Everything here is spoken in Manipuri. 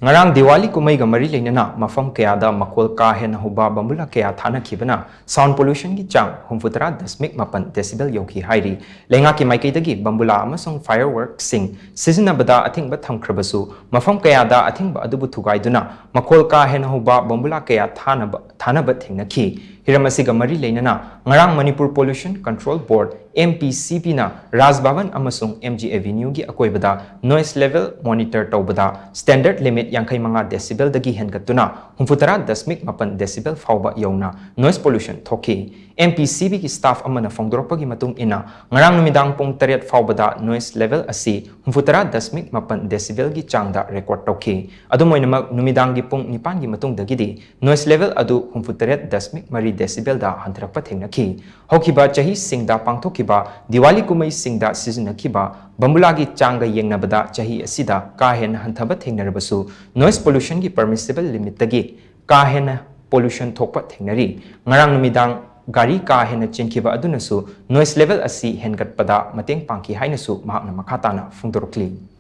Ngarang Diwali Kumhei Mari Leinana mapham kayada makhol ka henna houba Bambula kaya Thanakhibana sound pollution ki Chang 70.9 Decibel Youkhi hairi lenga ki maikaidagi Bambula amasong fireworks sing sizinabada athingba thamkhrabasu mapham kayada athingba adubu thugaiduna makhol ka henna houba Bambula kaya thanaba thingnakhi hiramasiga mari leinana ngarang Manipur Pollution Control Board MPCP na Raj Bhavan amasung MG Avenue gi akoibada noise level monitor tawbada standard limit yang mga decibel dagi hengatuna 70.9 decibel fauba yauna noise pollution thoki MPCB ki staff amana fongdropagi matung ina ngarang numidang pung 8 faubada noise level asi 70.9 decibel gi changda record tawki adumoinamak numidang gi pung 9 gi matung dagidi noise level adu 70.9 decibel da hantrakpa thengnaki hokiba chahi singda pangthoki Diwali Kumhei singda sizinakhiba Bambula gi changa yengnabada chahi asida ka hen hanthaba thengnarabasu noise pollution gi permissible limit tagi ka hen pollution thokpa thengnari ngarang numidang gari ka hen chinkhiba adunasu noise level asi hengatpada mateng pangki hainasu mahakna makhatana phungdorokli